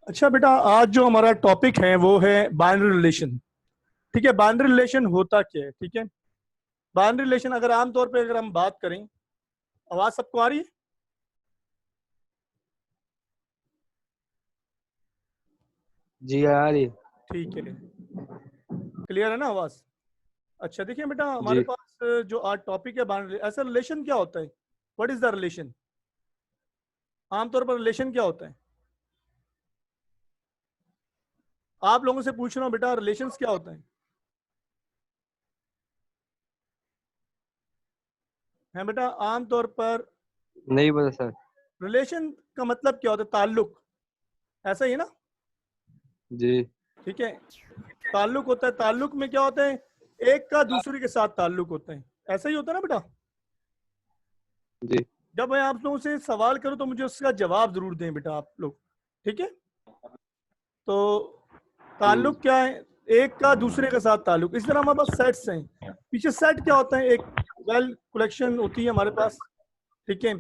अच्छा बेटा, आज जो हमारा टॉपिक है वो है बाइनरी रिलेशन। ठीक है, बाइनरी रिलेशन होता क्या है? ठीक है, बाइनरी रिलेशन अगर आमतौर पे अगर हम बात करें, आवाज सबको आ रही है? जी यार। ठीक है, क्लियर है ना आवाज? अच्छा देखिए बेटा, हमारे जी पास जो आज टॉपिक है बाइनरी, ऐसा रिलेशन क्या होता है? What is the relation? आमतौर पर रिलेशन क्या होता है? आप लोगों से पूछ रहा हूँ बेटा, रिलेशंस क्या होता है बेटा आमतौर पर? नहीं पता सर। रिलेशन का मतलब क्या होता है? ताल्लुक, ऐसा ही है ना? जी ठीक है, ताल्लुक होता है। ताल्लुक में क्या होता है? एक का दूसरे के साथ ताल्लुक होता है। ऐसा ही होता है ना बेटा? जी जब मैं आप लोगों से सवाल करूं तो मुझे उसका जवाब जरूर दें बेटा आप लोग। ठीक है, तो ताल्लुक क्या है? एक का दूसरे के साथ ताल्लुक। इस तरह हमारे पास सेट्स हैं। पीछे सेट क्या होता है? एक वेल कलेक्शन होती है हमारे पास। ठीक है,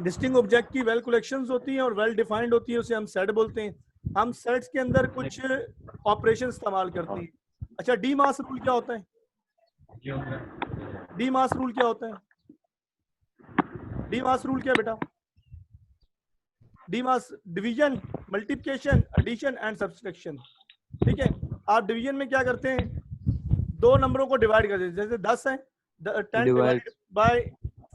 डिस्टिंग ऑब्जेक्ट की वेल कलेक्शंस होती हैं और वेल डिफाइंड होती है, उसे हम सेट बोलते हैं। हम सेट्स के अंदर कुछ ऑपरेशन इस्तेमाल करते हैं। अच्छा, डी मास रूल क्या होता है? डी मास रूल क्या होता है? डी मास रूल क्या है बेटा? D MAS division, multiplication, addition and subtraction. ठीक है, आप डिवीजन में क्या करते हैं? दो नंबरों को डिवाइड कर देते हैं। जैसे 10 है, 10 डिवाइड। डिवाइड बाय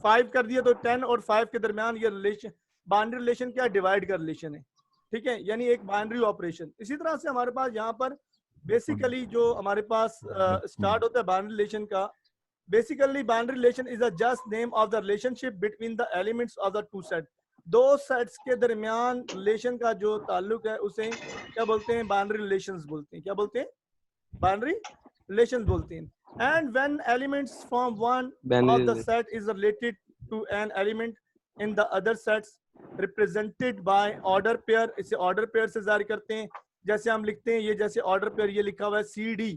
5 कर दिया तो 10 और 5 के दरमियान ये रिलेशन, बाइनरी रिलेशन क्या? डिवाइड का रिलेशन है। ठीक है, यानी एक बाइनरी ऑपरेशन। इसी तरह से हमारे पास यहाँ पर बेसिकली जो हमारे पास स्टार्ट होता है बाइनरी रिलेशन का, basically binary relation is a just name of the relationship between the elements of the two set. दो सेट्स के दरमियान रिलेशन का जो ताल्लुक है उसे क्या बोलते हैं? बाइनरी रिलेशंस बोलते हैं। क्या बोलते हैं? बाइनरी रिलेशंस बोलते हैं। And when elements from one of the binary. Set is related to an element in the other sets represented by order pair, इसे ऑर्डर पेयर से जारी करते हैं। जैसे हम लिखते हैं, ये जैसे ऑर्डर पेयर ये लिखा हुआ है सी डी।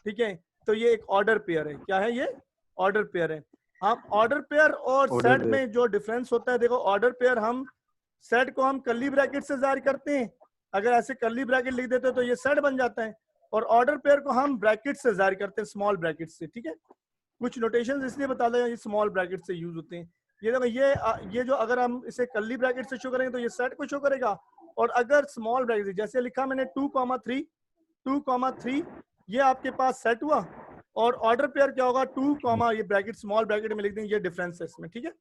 ठीक है, तो ये एक ऑर्डर पेयर है। क्या है ये? ऑर्डर पेयर है। हम ऑर्डर पेयर और सेट ऑर्डर। में जो डिफरेंस होता है, देखो ऑर्डर पेयर हम सेट को हम कर्ली ब्रैकेट से जारी करते हैं। अगर ऐसे कर्ली ब्रैकेट लिख देते तो ये सेट बन जाता है। और ऑर्डर पेयर को हम ब्रैकेट से जारी करते हैं, स्मॉल ब्रैकेट से। ठीक है, कुछ नोटेशन इसलिए बता दें, ये स्मॉल ब्रैकेट से यूज होते हैं। ये देखो, ये जो अगर हम इसे कर्ली ब्रैकेट से शो करेंगे तो ये सेट को शो करेगा। और अगर स्मॉल ब्रैकेट जैसे लिखा मैंने 2,3, 2,3, ये आपके पास सेट हुआ। और ऑर्डर पेयर क्या होगा? 2, ये ब्रैकेट स्मॉल ब्रैकेट में लिख देंगे, ये डिफरेंस है इसमें। ठीक है,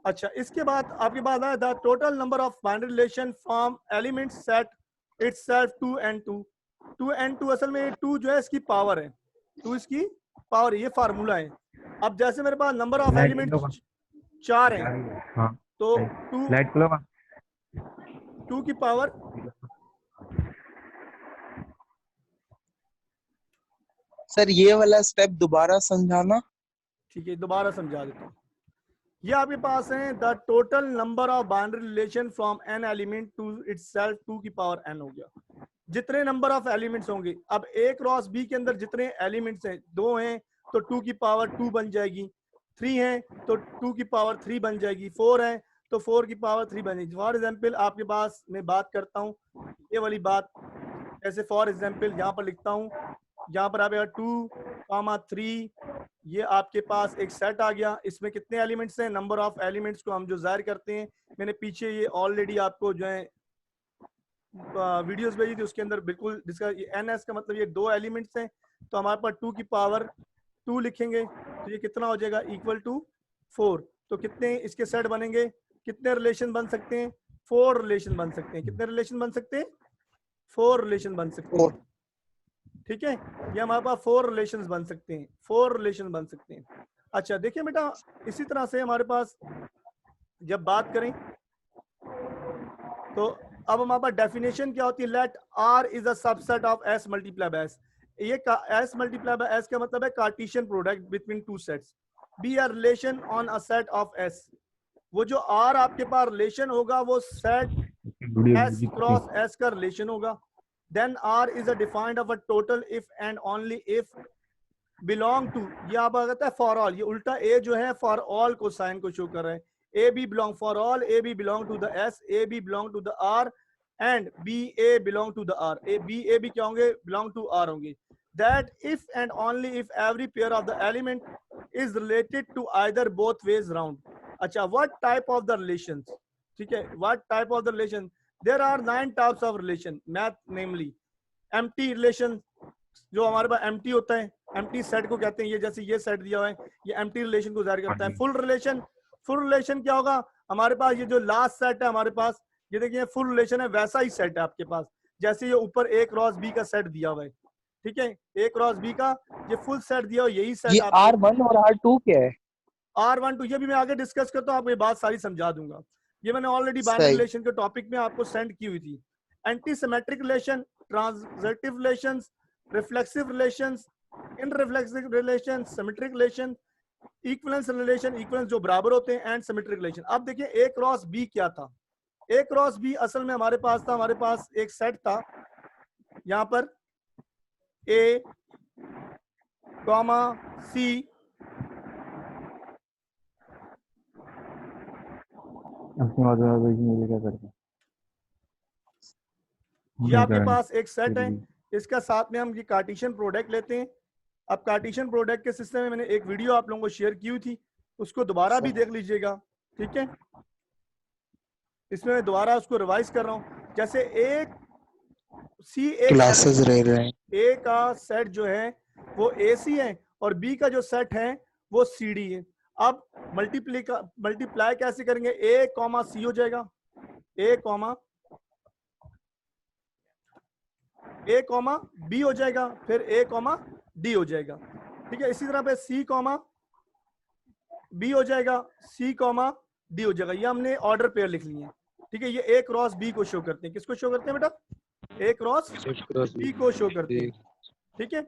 अच्छा इसके बाद आपके पास है the total number of binary relation from element set itself 2n2। 2n2 असल में 2 जो है इसकी पावर है, 2 इसकी पावर है, ये फार्मूला है। अब जैसे मेरे पास number of light element kilo का 4 हैं, हाँ तो 2, लाइट किलो का 2 की पावर सर ये वाला स्टेप दोबारा समझाना। ठीक है, दोबारा समझा देता हूँ। ये आपके पास है the total number of binary relation from n element to itself 2 की पावर n हो गया। जितने नंबर ऑफ एलिमेंट्स होंगे, अब ए क्रॉस बी के अंदर जितने एलिमेंट्स हैं, 2 हैं तो 2 की पावर 2 बन जाएगी, 3 हैं तो 2 की पावर 3 बन जाएगी, 4 है तो 4 की पावर 3 बन जाएगी। फॉर एग्जाम्पल आपके पास मैं बात करता हूँ ये वाली बात, जैसे फॉर एग्जाम्पल यहाँ पर लिखता हूँ, यहाँ पर आप 2,3, ये आपके पास एक सेट आ गया। इसमें कितने एलिमेंट्स हैं? नंबर ऑफ एलिमेंट्स को हम जो जाहिर करते हैं, मैंने पीछे ये ऑलरेडी आपको जो है वीडियोस भेजी थी, उसके अंदर बिल्कुल डिस्कस। एन एस का मतलब ये 2 एलिमेंट्स हैं, तो हमारे पास 2 की पावर 2 लिखेंगे तो ये कितना हो जाएगा? Equal to 4। तो कितने इसके सेट बनेंगे? कितने रिलेशन बन सकते हैं? 4 रिलेशन बन सकते हैं। कितने रिलेशन बन सकते हैं? 4 रिलेशन बन सकते हैं। ठीक है, ये हमारे पास 4 रिलेशंस बन सकते हैं, 4 रिलेशन बन सकते हैं। अच्छा देखिए बेटा, इसी तरह से हमारे पास जब बात करें तो अब हमारे पास डेफिनेशन क्या होती है? Let R is a subset of S multiply by S. ये एस मल्टीप्लाई बाय एस का मतलब है Cartesian product between two sets, be a relation on a set of S. वो जो आर आपके पास रिलेशन होगा वो सेट एस क्रॉस एस का रिलेशन होगा। Then R is a defined of a total if and only if belong to, ये आप कहता है फॉर ऑल, ये उल्टा ए जो है फॉर ऑल को साइन को शो कर रहा है। A B belong for all, A B belong to the S, A B belong to the R, and B A belong to the R, A B A भी क्या होंगे, belong to R होंगे, that if and only if every pair of the element is related to either both ways round. अच्छा, what type of the relation, ठीक है, what type of the relation, there are 9 types of relation, math namely empty relation, जो हमारे पास empty होता है, empty set को कहते हैं, ये जैसे ये सेट दिया हुआ है ये एम्प्टी रिलेशन को जाहिर करता है। फुल रिलेशन, फुल रिलेशन क्या होगा, हमारे पास ये जो लास्ट सेट है हमारे पास, ये देखिए फुल रिलेशन है, वैसा ही सेट है आपके पास जैसे ये ऊपर ए क्रॉस बी का सेट दिया हुआ है, ठीक है, ए क्रॉस बी का ये फुल सेट दिया हुआ, यही सेट ये आपको R1 और R2 क्या है? R1 2 ये भी मैं आगे डिस्कस करता हूँ, आपको ये बात सारी समझा दूंगा, ये मैंने ऑलरेडी बाइनरी सही। रिलेशन के टॉपिक में आपको सेंड की हुई थी। Anti symmetric relation, transitive relations, reflexive relations, irreflexive relation, symmetric relation, equivalence relation, equivalence जो बराबर होते हैं, एंड सिमेट्रिक रिलेशन। अब देखिए ए क्रॉस बी क्या था, ए क्रॉस बी असल में हमारे पास था, हमारे पास एक सेट था यहाँ पर ए कॉमा सी, ये आपके पास एक सेट है, इसका साथ में हम ये कार्टेशियन प्रोडक्ट लेते हैं। अब कार्टेशियन प्रोडक्ट के सिस्टम में मैंने एक वीडियो आप लोगों को शेयर की हुई थी, उसको दोबारा भी देख लीजिएगा, ठीक है, इसमें मैं दोबारा उसको रिवाइज कर रहा हूँ। जैसे एक सी एक क्लासेस रह रहे हैं। ए का सेट जो है वो ए सी है और बी का जो सेट है वो सी डी है। अब मल्टीप्लाई कैसे करेंगे, ए कॉमा सी हो जाएगा, ए कॉमा बी हो जाएगा, फिर ए कॉमा डी हो जाएगा, ठीक है, इसी तरह पे सी कॉमा बी हो जाएगा, सी कॉमा डी हो जाएगा, ये हमने ऑर्डर पेयर लिख लिए हैं, ठीक है। ये ए क्रॉस बी को शो करते हैं, किसको शो करते हैं बेटा, ए क्रॉस बी को शो करते हैं, ठीक है।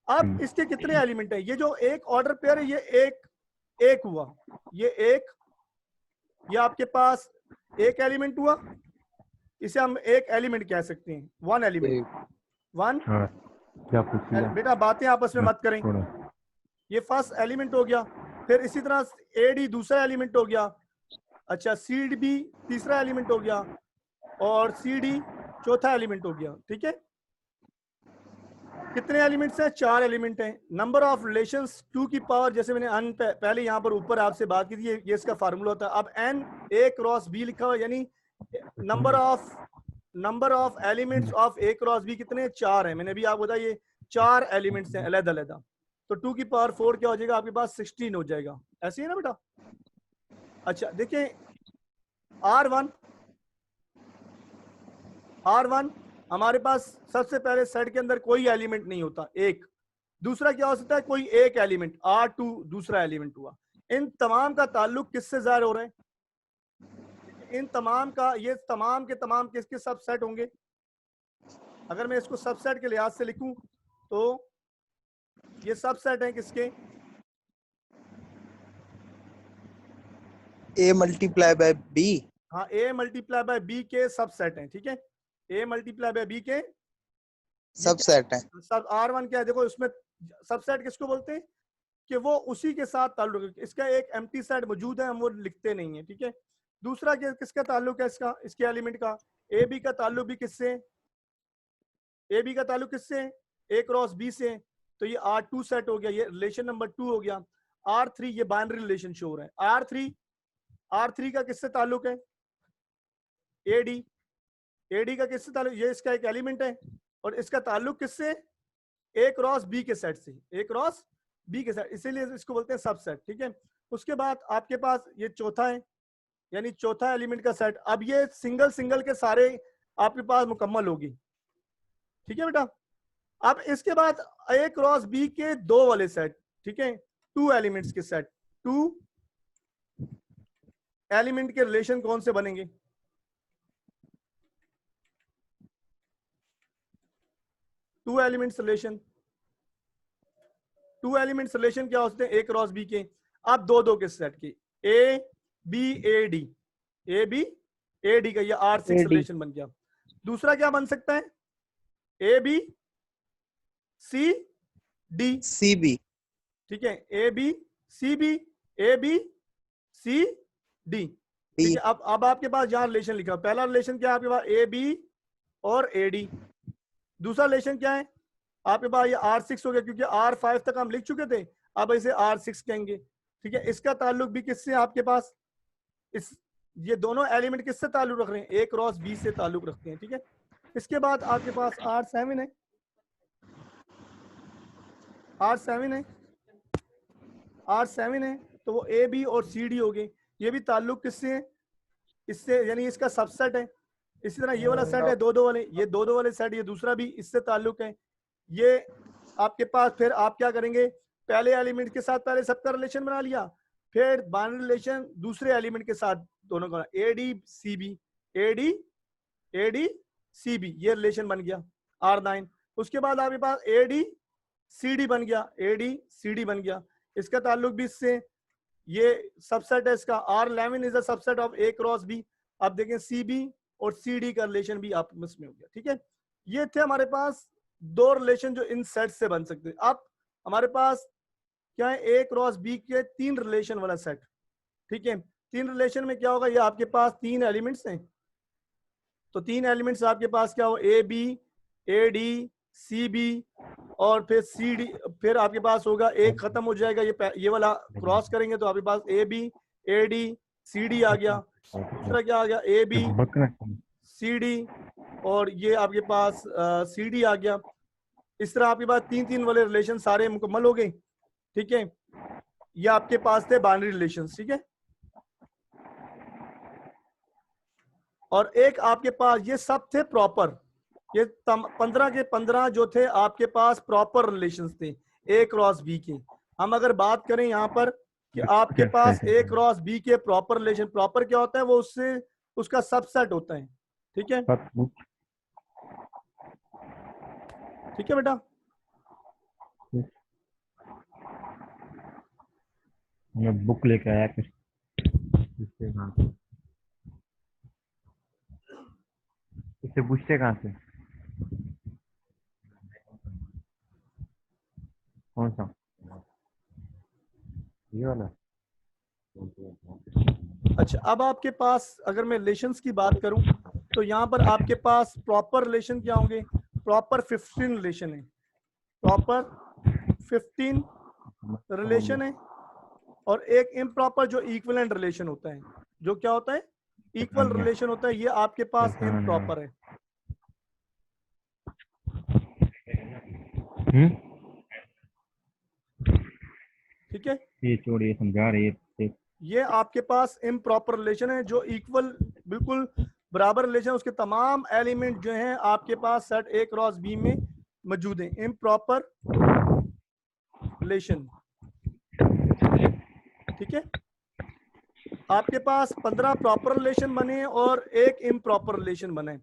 अब इसके कितने एलिमेंट है, ये जो एक ऑर्डर पेयर है ये एक हुआ, ये एक, ये आपके पास एक एलिमेंट हुआ, इसे हम एक एलिमेंट कह सकते हैं, वन एलिमेंट, वन बेटा बातें आपस में मत करें, ये फर्स्ट एलिमेंट हो गया, फिर इसी तरह ए डी दूसरा एलिमेंट हो गया, अच्छा सी डी बी तीसरा एलिमेंट हो गया और सी डी चौथा एलिमेंट हो गया, ठीक है। कितने एलिमेंट्स हैं, 4 एलिमेंट हैं। नंबर ऑफ रिलेशंस 2 की पावर, जैसे मैंने पहले यहाँ पर ऊपर आपसे बात की थी, ये इसका फार्मूला होता है। अब एन ए क्रॉस बी लिखा हुआ, यानी number of elements of A cross B कितने, 4 है। मैंने अभी आपको बताया ये 4 एलिमेंट्स हैं अलग अलग, तो 2 की पावर 4 क्या हो जाएगा आपके पास, 16 हो जाएगा, ऐसे ही ना बेटा। अच्छा देखिए R1 हमारे पास सबसे पहले सेट के अंदर कोई एलिमेंट नहीं होता, एक। दूसरा क्या हो सकता है, कोई एक एलिमेंट, R2 दूसरा एलिमेंट हुआ। इन तमाम का ताल्लुक किससे जाहिर हो रहा है, इन तमाम का, ये तमाम के तमाम किसके सबसेट होंगे। अगर मैं इसको सबसेट के लिहाज से लिखूं तो ये सबसेट है किसके, A मल्टीप्लाई बाय B। हाँ, A मल्टीप्लाई बाय B के सबसेट हैं, ठीक है, A मल्टीप्लाई बाय B के सबसेट है। सब R1 क्या है, देखो उसमें सबसेट किसको बोलते हैं कि वो उसी के साथ ताल्लुक है। इसका एक एम्प्टी सेट मौजूद है, हम वो लिखते नहीं है, ठीक है। दूसरा किसका ताल्लुक है, इसके एलिमेंट का, ए बी का ताल्लुक भी किससे, ए बी का ताल्लुक किससे, ए क्रॉस बी से, तो ये R2 सेट हो गया, ये रिलेशन नंबर 2 हो गया। R3 ये बाइनरी रिलेशन शो हो रहा है। R3 का किससे ताल्लुक है, AD का किससे ताल्लुक, ये इसका एक एलिमेंट है और इसका ताल्लुक किससे, ए क्रॉस बी के सेट से, ए क्रॉस बी के सेट, इसीलिए इसको बोलते हैं सबसेट, ठीक है। उसके बाद आपके पास ये चौथा है, यानी चौथा एलिमेंट का सेट। अब ये सिंगल के सारे आपके पास मुकम्मल होगी, ठीक है बेटा। अब इसके बाद ए क्रॉस बी के 2 वाले सेट, ठीक है, 2 एलिमेंट्स के सेट, 2 एलिमेंट के रिलेशन कौन से बनेंगे, टू एलिमेंट्स रिलेशन क्या होते हैं, ए क्रॉस बी के। अब 2 के सेट के, ए बी ए डी का ये R6 रिलेशन बन गया। दूसरा क्या बन सकता है, ए बी सी डी, ठीक है, ए बी सी डी, ठीक है। अब आपके पास यहाँ रिलेशन लिखा, पहला रिलेशन क्या है आपके पास, ए बी और AD। दूसरा रिलेशन क्या है आपके पास, ये R6 हो गया क्योंकि R5 तक हम लिख चुके थे, अब इसे R6 कहेंगे। ठीक है, इसका ताल्लुक भी किससे है आपके पास, इस ये दोनों एलिमेंट किससे ताल्लुक रख रहे हैं, A क्रॉस B से ताल्लुक रखते हैं। ठीक है, इसके बाद आपके पास R7 है, R7 है, R7 है, तो वो AB और CD हो गए। ये भी ताल्लुक किससे है, इससे, यानी इसका सबसेट है। इसी तरह ये वाला सेट है दो दो वाले, ये दो दो वाले सेट, ये दूसरा भी इससे ताल्लुक है। ये आपके पास फिर आप क्या करेंगे, पहले एलिमेंट के साथ पहले सबका रिलेशन बना लिया, फिर बाइनरी रिलेशन दूसरे एलिमेंट के साथ दोनों का, ADCB, ADCB ये रिलेशन बन गया R9। उसके बाद आपके पास ADCD बन गया, ADCD बन गया, इसका ताल्लुक भी इससे, ये सबसेट है इसका। R11 is a subset of A cross B। अब देखें CB और CD का रिलेशन भी आपस में हो गया। ठीक है, ये थे हमारे पास दो रिलेशन जो इन सेट से बन सकते हैं। अब हमारे पास क्या है, A क्रॉस B के तीन रिलेशन वाला सेट। ठीक है, तीन रिलेशन में क्या होगा, ये आपके पास तीन एलिमेंट्स हैं, तो तीन एलिमेंट्स आपके पास क्या हो, AB, AD, CB और फिर CD, फिर आपके पास होगा एक खत्म हो जाएगा, ये वाला क्रॉस करेंगे तो आपके पास AB, AD, CD आ गया। दूसरा क्या आ गया, AB, CD और ये आपके पास CD आ गया। इस तरह आपके पास तीन तीन वाले रिलेशन सारे मुकम्मल हो गए। ठीक है, ये आपके पास थे बाइनरी रिलेशंस। ठीक है, और एक आपके पास ये सब थे प्रॉपर, ये 15 के 15 जो थे आपके पास प्रॉपर रिलेशंस थे A क्रॉस B के। हम अगर बात करें यहाँ पर कि आपके पास A क्रॉस B के प्रॉपर रिलेशन, प्रॉपर क्या होता है, वो उससे उसका सबसेट होता है। ठीक है, ठीक है बेटा, मैं बुक लेके आया कुछ इससे पूछते कहाँ से, कौन सा, ये वाला। अच्छा अब आपके पास अगर मैं रिलेशंस की बात करूं तो यहाँ पर आपके पास प्रॉपर रिलेशन क्या होंगे, प्रॉपर 15 रिलेशन है, प्रॉपर 15 रिलेशन है, और एक इम्प्रॉपर जो इक्विवेलेंट रिलेशन होता है, जो क्या होता है, इक्वल रिलेशन होता है, ये आपके पास इम्प्रॉपर है। ठीक है, ये छोड़िए, समझा रही है। ये आपके पास इम्प्रॉपर रिलेशन है, जो इक्वल बिल्कुल बराबर रिलेशन, उसके तमाम एलिमेंट जो हैं आपके पास सेट A क्रॉस B में मौजूद हैं, इम्प्रॉपर रिलेशन। ठीक है, आपके पास 15 प्रॉपर रिलेशन बने और एक इम्प्रॉपर रिलेशन बने।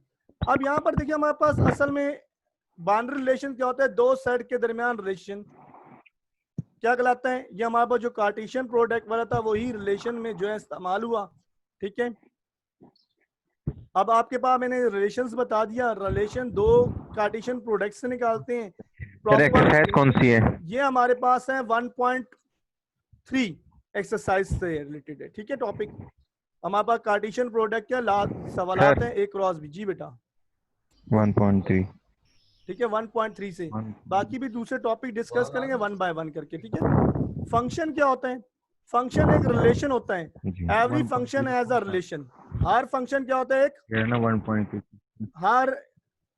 अब यहाँ पर देखिए हमारे पास असल में बाइनरी रिलेशन क्या होता है, दो सेट के दरमियान रिलेशन क्या कहलाता है, ये हमारे पास जो कार्टेशियन प्रोडक्ट वाला था वही रिलेशन में जो है इस्तेमाल हुआ। ठीक है, अब आपके पास मैंने रिलेशंस बता दिया, रिलेशन दो कार्टेशियन प्रोडक्ट से निकालते हैं प्रॉपर। कौन सी है, ये हमारे पास है 1.3 एक्सरसाइज से रिलेटेड है। ठीक है, टॉपिक हमारे पास कार्टेशियन प्रोडक्ट के सवालात हैं A क्रॉस B। जी बेटा 1.3। ठीक है, 1.3 से बाकी भी दूसरे टॉपिक डिस्कस करेंगे 1 बाय 1 करके। ठीक है, फंक्शन क्या होता है, फंक्शन एक रिलेशन होता है, every function as a relation. हर फंक्शन क्या होता है, एक 1.3।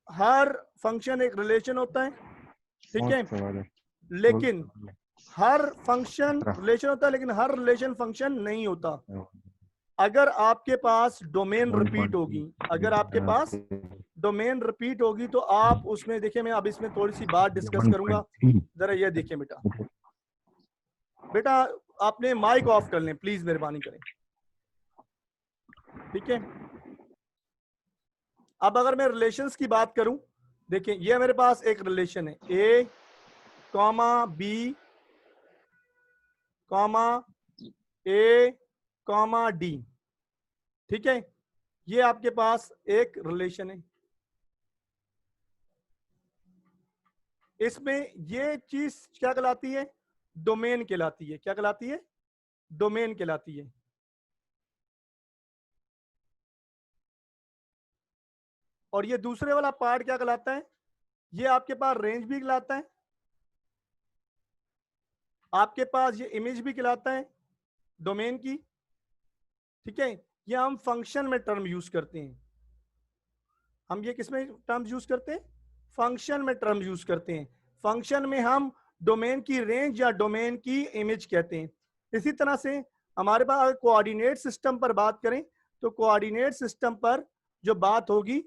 हर फंक्शन एक रिलेशन होता है। ठीक है, लेकिन हर फंक्शन रिलेशन होता है, लेकिन हर रिलेशन फंक्शन नहीं होता। अगर आपके पास डोमेन रिपीट होगी, अगर आपके पास डोमेन रिपीट होगी तो आप उसमें देखिए, मैं अब इसमें थोड़ी सी बात डिस्कस करूंगा, जरा ये देखिए बेटा। बेटा आपने माइक ऑफ कर लें प्लीज, मेहरबानी करें। ठीक है, अब अगर मैं रिलेशंस की बात करूं, देखिए ये मेरे पास एक रिलेशन है A, B, A, D। ठीक है, ये आपके पास एक रिलेशन है, इसमें ये चीज क्या कहलाती है, डोमेन कहलाती है। क्या कहलाती है, डोमेन कहलाती है। और ये दूसरे वाला पार्ट क्या कहलाता है? ये आपके पास रेंज भी कहलाता है, आपके पास ये इमेज भी कहलाता है डोमेन की, ठीक है। ये हम फंक्शन में टर्म यूज करते हैं, हम ये किसमें टर्म यूज करते हैं? फंक्शन में टर्म यूज करते हैं। फंक्शन में हम डोमेन की रेंज या डोमेन की इमेज कहते हैं। इसी तरह से हमारे पास अगर कोऑर्डिनेट सिस्टम पर बात करें तो कोऑर्डिनेट सिस्टम पर जो बात होगी,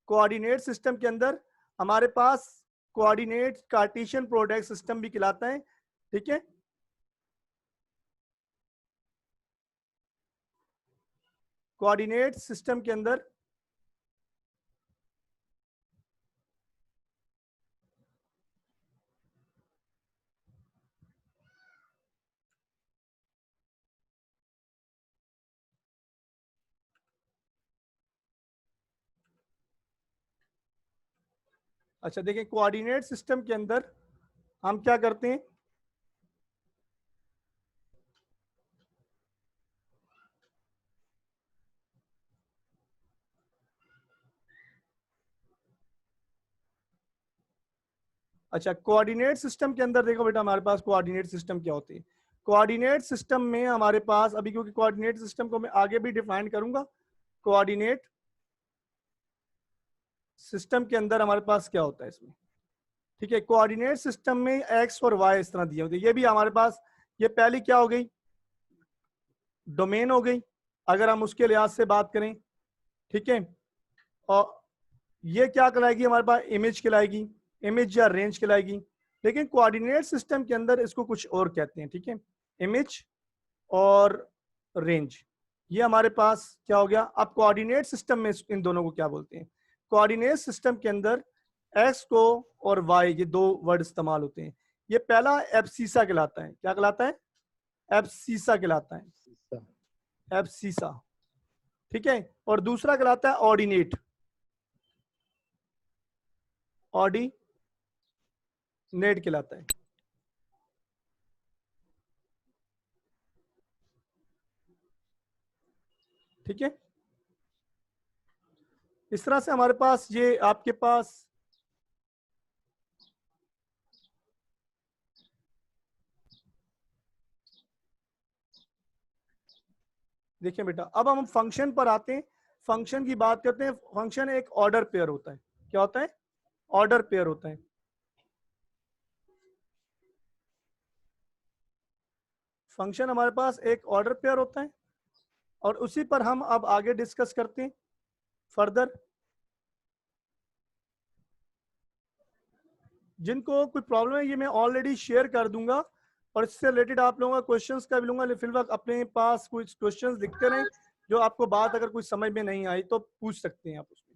कोऑर्डिनेट सिस्टम के अंदर हमारे पास कोऑर्डिनेट कार्टेशियन प्रोडक्ट सिस्टम भी कहलाता है, ठीक है। कोऑर्डिनेट सिस्टम के अंदर अच्छा देखिए, कोऑर्डिनेट सिस्टम के अंदर हम क्या करते हैं, अच्छा कोऑर्डिनेट सिस्टम के अंदर देखो बेटा, हमारे पास कोऑर्डिनेट सिस्टम क्या होते हैं। कोऑर्डिनेट सिस्टम में हमारे पास अभी, क्योंकि कोऑर्डिनेट सिस्टम को मैं आगे भी डिफाइन करूंगा, कोऑर्डिनेट सिस्टम के अंदर हमारे पास क्या होता है इसमें, ठीक है। कोऑर्डिनेट सिस्टम में एक्स और वाई इस तरह दिए होते हैं। ये भी हमारे पास, ये पहली क्या हो गई, डोमेन हो गई अगर हम उसके लिहाज से बात करें, ठीक है। और ये क्या कहलाएगी, हमारे पास इमेज कहलाएगी, इमेज या रेंज कहलाएगी। लेकिन कोऑर्डिनेट सिस्टम के अंदर इसको कुछ और कहते हैं, ठीक है। इमेज और रेंज, ये हमारे पास क्या हो गया। अब कोऑर्डिनेट सिस्टम में इन दोनों को क्या बोलते हैं? कोऑर्डिनेट सिस्टम के अंदर एक्स को और वाई, ये दो वर्ड इस्तेमाल होते हैं। ये पहला एब्सिसा कहलाता है, क्या कहलाता है? एब्सिसा कहलाता है, एब्सिसा, ठीक है। और दूसरा कहलाता है ऑर्डिनेट, ऑर्डिनेट कहलाता है, ठीक है। इस तरह से हमारे पास ये आपके पास देखिए बेटा, अब हम फंक्शन पर आते हैं, फंक्शन की बात करते हैं। फंक्शन एक ऑर्डर पेयर होता है, क्या होता है? ऑर्डर पेयर होता है। फंक्शन हमारे पास एक ऑर्डर पेयर होता है और उसी पर हम अब आगे डिस्कस करते हैं फर्दर। जिनको कोई प्रॉब्लम है ये मैं ऑलरेडी शेयर कर दूंगा और इससे रिलेटेड आप लोगों का क्वेश्चंस का भी लूंगा। फिलहाल अपने पास कुछ क्वेश्चंस दिखते रहे, जो आपको बात अगर कुछ समझ में नहीं आई तो पूछ सकते हैं आप उसमें।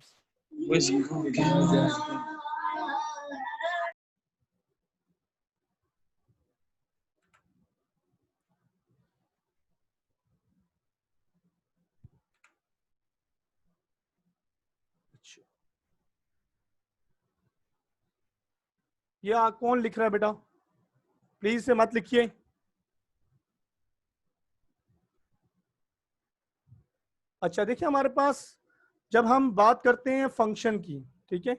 ये कौन लिख रहा है बेटा? प्लीज से मत लिखिए। अच्छा देखिए, हमारे पास जब हम बात करते हैं फंक्शन की, ठीक है,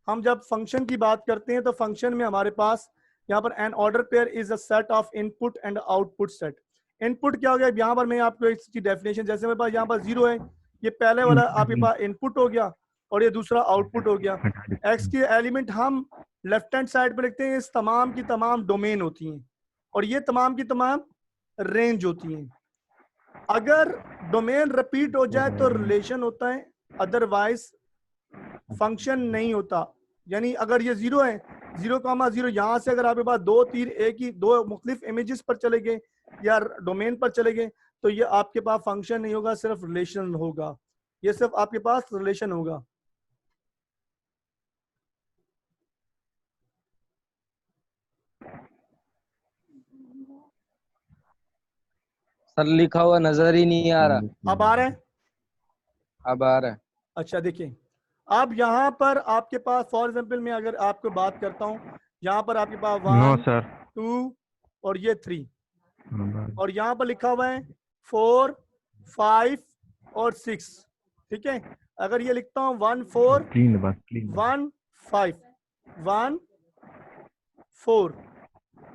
हम जब फंक्शन की बात करते हैं तो फंक्शन में हमारे पास यहाँ पर an order pair is a set of input and output set. Input क्या हो गया, यहाँ पर मैं आपको इसकी डेफिनेशन, जैसे मेरे पास यहाँ पर 0 है, ये पहले वाला आपके पास इनपुट हो गया और ये दूसरा आउटपुट हो गया। एक्स के एलिमेंट हम लेफ्ट हैंड साइड पे लिखते हैं, इस तमाम की तमाम डोमेन होती हैं और ये तमाम की तमाम रेंज होती हैं। अगर डोमेन रिपीट हो जाए तो रिलेशन होता है, अदरवाइज फंक्शन नहीं होता। यानी अगर ये 0 है, 0,0 यहाँ से अगर आपके पास 2 तीर एक ही दो मुख्तलिफ इमेजेस पर चले गए या डोमेन पर चले गए तो ये आपके पास फंक्शन नहीं होगा, सिर्फ रिलेशन होगा। ये सिर्फ आपके पास रिलेशन होगा। सर लिखा हुआ नजर ही नहीं आ रहा। अब आ रहा है? अब आ रहा है। अच्छा देखिए, अब यहाँ पर आपके पास फॉर एग्जाम्पल मैं अगर आपको बात करता हूँ, यहाँ पर आपके पास 1 2 और ये 3 और यहाँ पर लिखा हुआ है 4 5 और 6, ठीक है। अगर ये लिखता हूँ 1 4 क्लीन बस क्लीन 1 5 1 4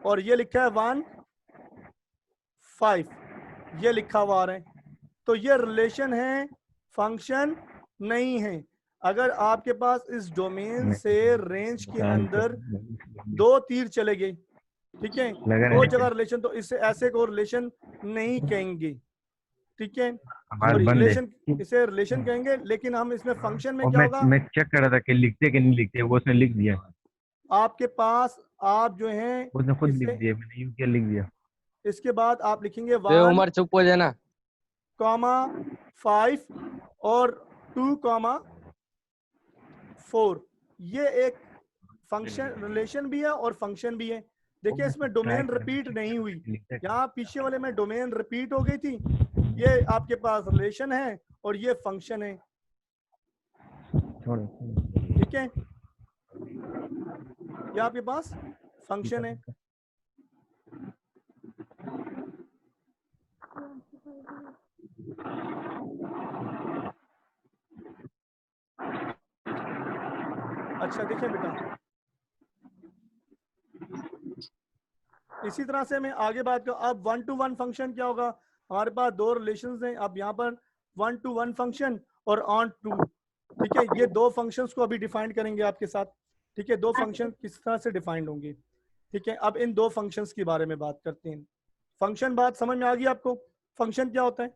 और ये लिखा है 1 5, ये लिखा हुआ आ रहा है, तो ये रिलेशन है, फंक्शन नहीं है। अगर आपके पास इस डोमेन से रेंज के अंदर 2 तीर चले गए, ठीक है, लगा दो रहने जगह रिलेशन, तो इससे ऐसे को रिलेशन नहीं कहेंगे, ठीक है। आवाज और बंद है। रिलेशन, इसे रिलेशन कहेंगे, लेकिन हम इसमें फंक्शन में और क्या होगा, मैं चेक कर रहा था कि लिखते कि नहीं लिखते, वो उसने लिख दिया, आपके पास आप जो है उसने खुद लिख इसे, दिया, मैंने यूं किया लिख दिया। इसके बाद आप लिखेंगे ये 1 उमर चुप हो जाना। 5 और 2 4, ये एक फंक्शन रिलेशन भी है और फंक्शन भी है। देखिए इसमें डोमेन रिपीट नहीं हुई, यहाँ पीछे वाले में डोमेन रिपीट हो गई थी, ये आपके पास रिलेशन है और ये फंक्शन है, छोड़ो। ठीक है, ये आपके पास फंक्शन है। अच्छा देखिए बेटा, इसी तरह से मैं आगे बात करूं, अब 1 to 1 फंक्शन क्या होगा, हमारे पास 2 रिलेशंस हैं, अब यहाँ पर 1 to 1 फंक्शन और ऑन टू, ठीक है, ये 2 फंक्शंस को अभी डिफाइन करेंगे आपके साथ, ठीक है, 2 फंक्शन किस तरह से डिफाइंड होंगे, ठीक है। अब इन 2 फंक्शंस के बारे में बात करते हैं। फंक्शन बात समझ में आ गई आपको, फंक्शन क्या होता है,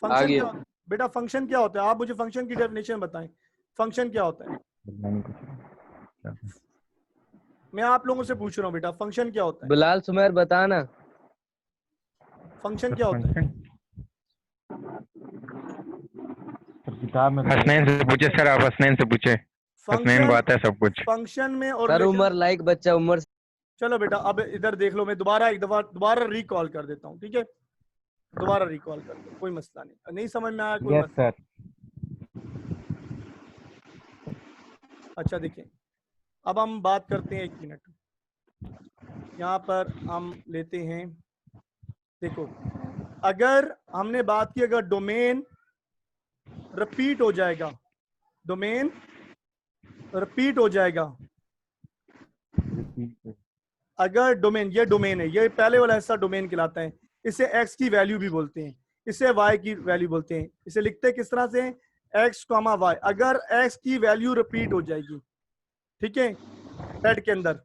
फंक्शन आगे क्या होता है बेटा, फंक्शन क्या होता है, आप मुझे फंक्शन की डेफिनेशन बताएं, फंक्शन क्या होता है, बताने कुछ मैं आप लोगों से पूछ रहा हूँ बेटा, फंक्शन क्या होता है, बिलाल सुमेर बताना। फंक्शन क्या होता है, किताब में हसनैन से पूछे सर, आप हसनैन से पूछे, हसनैन को फंक्शन, आता है सब कुछ। फंक्शन में और सर रिलेशन, उमर लाइक बच्चा उमर। चलो बेटा अब इधर देख लो, मैं दोबारा रिकॉल कर देता हूँ, ठीक है, दोबारा रिकॉल कर दो, कोई मसला नहीं, नहीं समझ में आया कोई यस मसला। सर। अच्छा देखिए, अब हम बात करते हैं, 1 मिनट, यहाँ पर हम लेते हैं, देखो अगर हमने बात की, अगर डोमेन रिपीट हो जाएगा, डोमेन रिपीट हो जाएगा, अगर डोमेन, ये डोमेन है, ये पहले वाला हिस्सा डोमेन कहलाता है, इसे एक्स की वैल्यू भी बोलते हैं, इसे वाई की वैल्यू बोलते हैं, इसे लिखते हैं किस तरह से, एक्स कॉमा वाई, अगर एक्स की वैल्यू रिपीट हो जाएगी, ठीक है, सेट के अंदर,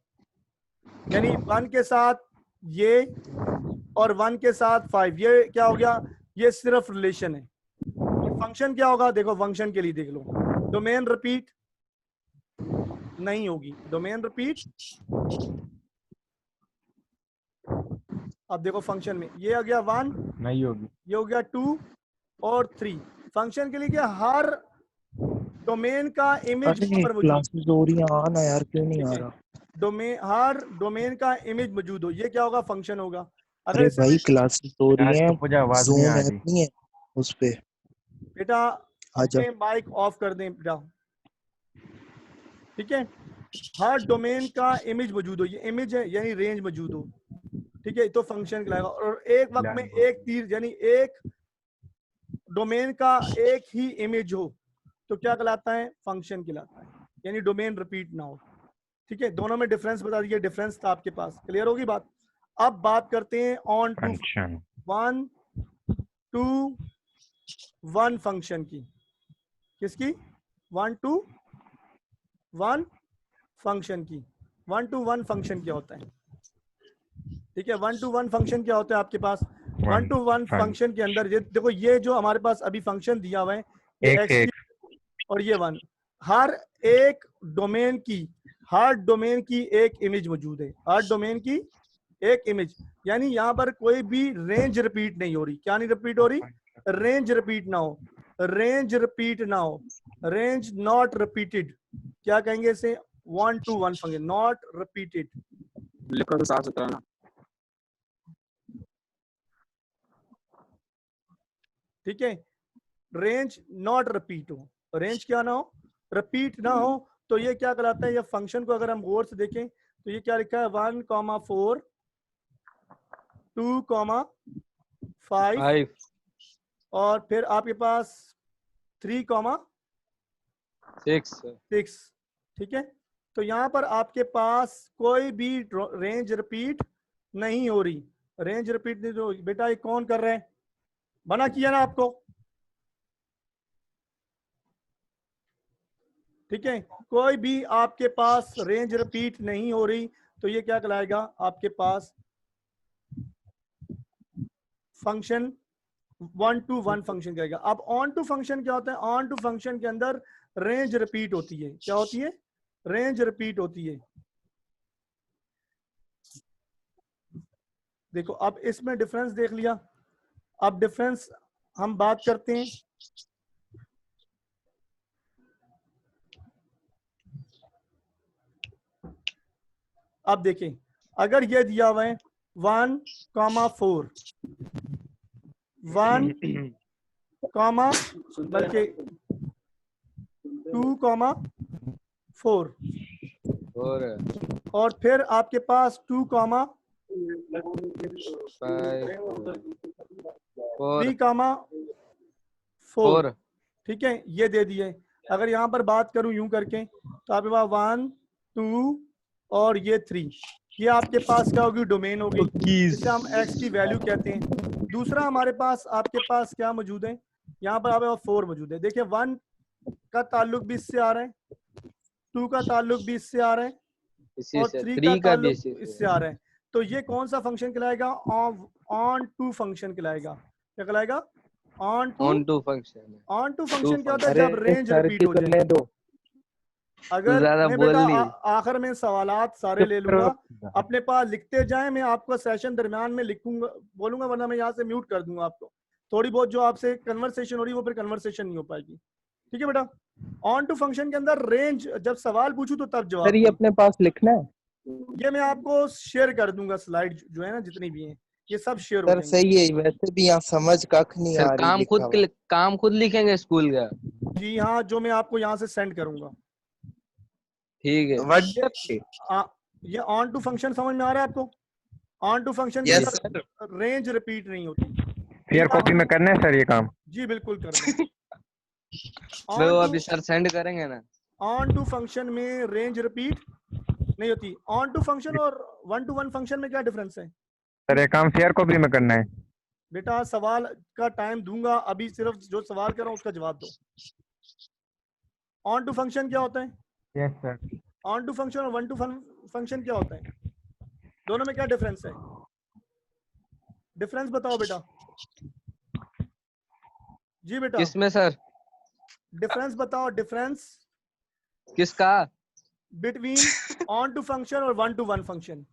यानी 1 के साथ ये और 1 के साथ 5, ये क्या हो गया, ये सिर्फ रिलेशन है। फंक्शन क्या होगा, देखो फंक्शन के लिए देख लो, डोमेन रिपीट नहीं होगी, डोमेन रिपीट, अब देखो फंक्शन में ये आ गया 1, नहीं होगी, ये हो गया 2 और 3, फंक्शन के लिए क्या, हर डोमेन का इमेज अरे वहां पर मौजूद, क्लासेस हो रही है, आना यार, क्यों नहीं आ ठीक है, रहा? डोमेन, हर डोमेन का इमेज मौजूद हो, ये क्या होगा, फंक्शन होगा। अगर अरे इसे भाई मैं क्लासेस हो रही हैं, मुझे आवाज नहीं जूम आ ऐप रही। नहीं है उस पे, बेटा आजा। अपने माइक ऑफ कर दें बेटा, ठीक है, हर डोमेन का इमेज मौजूद हो, ये इमेज है यानी रेंज मौजूद हो, ठीक है, तो फंक्शन कहलाएगा। और एक वक्त में एक तीर, यानी एक डोमेन का एक ही इमेज हो तो क्या कहलाता है, फंक्शन कहलाता है, यानी डोमेन रिपीट ना हो, ठीक है। दोनों में डिफरेंस बता दिया, डिफरेंस था आपके पास, क्लियर होगी बात। अब बात करते हैं onto, function 1 to 1 function की, किसकी, 1 to 1 फंक्शन की। 1 to 1 फंक्शन क्या होता है, ठीक है, 1 to 1 फंक्शन क्या होता है आपके पास, 1 to 1 फंक्शन के अंदर ये देखो, ये जो हमारे पास अभी फंक्शन दिया हुआ है, ये एक एक्स और ये 1, हर एक डोमेन की, हर डोमेन की एक इमेज मौजूद है, हर डोमेन की एक इमेज, यानी यहाँ पर कोई भी रेंज रिपीट नहीं हो रही, क्या नहीं रिपीट हो रही, रेंज रिपीट ना हो, रेंज रिपीट ना हो, रेंज नॉट रिपीटेड, क्या कहेंगे इसे, 1 to 1 फंक्शन, नॉट रिपीटेड, लिखो तो साफ सुथरा ना। ठीक है, रेंज नॉट रिपीट हो, रेंज क्या ना हो, रिपीट ना हो, तो ये क्या कहलाता है, ये फंक्शन को अगर हम गौर से देखें तो ये क्या लिखा है, 1,4 2,5 5 और फिर आपके पास 3,6, 6 ठीक है। तो यहाँ पर आपके पास कोई भी रेंज रिपीट नहीं हो रही, रेंज रिपीट नहीं हो रही। बेटा ये कौन कर रहे हैं, मना किया ना आपको, ठीक है। कोई भी आपके पास रेंज रिपीट नहीं हो रही तो ये क्या कहलाएगा, आपके पास फंक्शन 1 to 1 फंक्शन कहेगा। अब ऑन टू फंक्शन क्या होता है, ऑन टू फंक्शन के अंदर रेंज रिपीट होती है। क्या होती है, रेंज रिपीट होती है। देखो अब इसमें डिफरेंस देख लिया, अब डिफरेंस हम बात करते हैं। अब देखें, अगर ये दिया हुआ है 1,4, 1, बल्कि 2,4 और फिर आपके पास 2,3,4, 4 ठीक है, ये दे दिए। अगर यहाँ पर बात करूं यूं करके तो आपके पास 1, 2 और ये 3, ये आपके पास क्या होगी, डोमेन होगी, जिसे हम x की वैल्यू कहते हैं। दूसरा हमारे पास आपके पास क्या मौजूद है, यहाँ पर आपके पास 4 मौजूद है। देखिए 1 का ताल्लुक भी इससे आ रहा है, 2 का ताल्लुक भी इससे आ रहा है इसी और से 3 का 3 का भी ताल्लुक इसी से। इससे आ रहा है। तो ये कौन सा फंक्शन कहलाएगा, ऑन टू फंक्शन कहलाएगा। क्या कहलाएगा, onto function. Onto function क्या होता है, अरे जब रेंज रिपीट हो जाए। अगर ज्यादा मैं बोल बेटा ली। आखिर में सवालात सारे ले लूंगा, अपने पास लिखते जाएं, मैं आपको सेशन दरमियान में लिखूंगा, बोलूंगा, वरना मैं यहाँ से म्यूट कर दूंगा आपको। थोड़ी बहुत जो आपसे कन्वर्सेशन हो रही है वो फिर कन्वर्सेशन नहीं हो पाएगी, ठीक है बेटा। ऑन टू फंक्शन के अंदर रेंज, जब सवाल पूछूं तो तब जवाब सर ये दूं। अपने पास लिखना है। ये मैं आपको शेयर कर दूंगा, स्लाइड जो है ना जितनी भी हैं ये सब शेयर हो सर जाएंगी। सही है, वैसे भी यहाँ समझ कख नहीं सर आ रही लिखा हुआ। काम खुद लिखेंगे स्कूल का। जी हाँ, जो मैं आपको यहाँ से सेंड करूंगा। ठीक है। ये ऑन टू फंक्शन समझ में आ रहा है आपको, ऑन टू फंक्शन के यस अंदर सर। रेंज रिपीट नहीं होती। शेयर कॉपी में करना है सर ये काम। जी बिल्कुल कर दें। वो अभी सर सेंड करेंगे ना। ऑन टू फंक्शन में रेंज रिपीट नहीं होती। ऑन टू फंक्शन और 1 to 1 फंक्शन में क्या डिफरेंस है सर ये काम शेयर कॉपी में करना है। बेटा, सवाल का टाइम दूंगा, अभी सिर्फ जो सवाल कर रहा हूँ उसका जवाब दो। ऑन टू फंक्शन क्या होता है, yes sir. Onto function और 1 to 1 फंक्शन क्या होता है, दोनों में क्या डिफरेंस है, डिफरेंस बताओ बेटा। जी बेटा किसमें सर? डिफरेंस बताओ, डिफरेंस किसका? बिटवीन ऑन टू फंक्शन और 1 to 1 फंक्शन।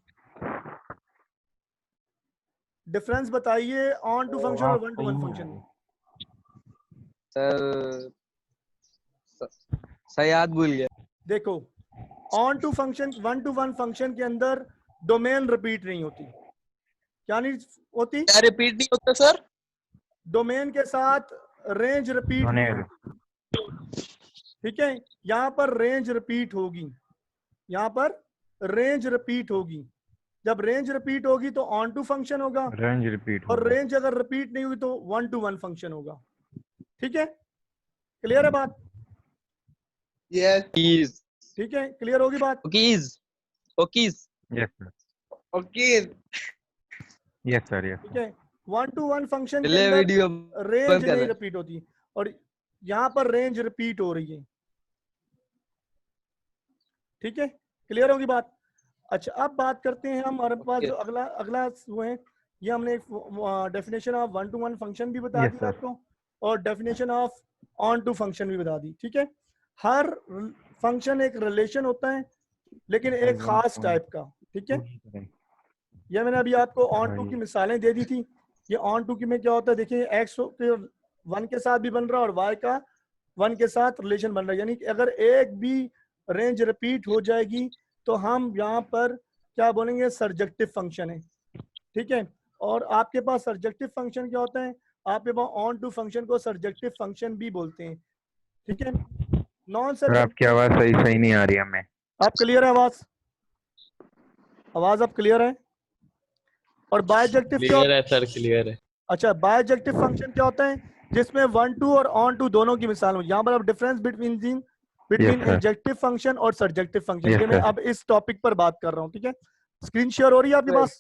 डिफरेंस बताइए ऑन टू फंक्शन और 1 to 1 फंक्शन में। सर सही याद भूल गया। देखो onto function 1 to 1 function के अंदर डोमेन रिपीट नहीं होती। क्या नहीं होती, क्या रिपीट नहीं होता सर? डोमेन के साथ रेंज रिपीट नहीं होती, ठीक है। यहाँ पर रेंज रिपीट होगी, यहाँ पर रेंज रिपीट होगी। जब रेंज रिपीट होगी तो ऑन टू फंक्शन होगा, रेंज रिपीट और रेंज अगर रिपीट नहीं हुई तो 1 to 1 फंक्शन होगा, ठीक है। क्लियर है बात, यस ठीक है, क्लियर होगी बात। Okies yes sir. Okay yes sir yes. ठीक है, 1 to 1 फंक्शन के चलिए अंदर वीडियो रेंज बंद कर नहीं दे। रिपीट होती और यहाँ पर रेंज रिपीट हो रही है, ठीक है, क्लियर होगी बात। अच्छा अब बात करते हैं हम, हमारे पास जो अगला अगला वो है, ये हमने डेफिनेशन ऑफ 1 to 1 फंक्शन भी बता Yes, दी sir. आपको और definition of onto function भी बता दी, ठीक है। हर फंक्शन एक रिलेशन होता है लेकिन एक खास टाइप का, ठीक है। ये मैंने अभी आपको ऑन टू की मिसालें दे दी थी। ये ऑन टू की में क्या होता है, देखिए एक्स के 1 के साथ भी बन रहा है और वाई का 1 के साथ रिलेशन बन रहा है, यानी कि अगर एक भी रेंज रिपीट हो जाएगी तो हम यहाँ पर क्या बोलेंगे, सर्जेक्टिव फंक्शन है, ठीक है। और आपके पास सर्जेक्टिव फंक्शन क्या होता है, आपके पास ऑन टू फंक्शन को सर्जेक्टिव फंक्शन भी बोलते हैं, ठीक है। नॉन सर सर्जेक्टिव, आपकी आवाज सही नहीं आ रही है हमें। आप क्लियर है आवाज, आवाज आप क्लियर है। और बायजेक्टिव क्या, क्लियर है सर, क्लियर है। अच्छा बायजेक्टिव फंक्शन क्या होता है, जिसमें वन टू और ऑन टू दोनों की मिसाल हो। यहाँ पर अब difference between Yes, sir. Injective function और सर्जेक्टिव फंक्शन, Yes, ये मैं sir. अब इस टॉपिक पर बात कर रहा हूँ, ठीक है। स्क्रीन शेयर हो रही है आपके पास,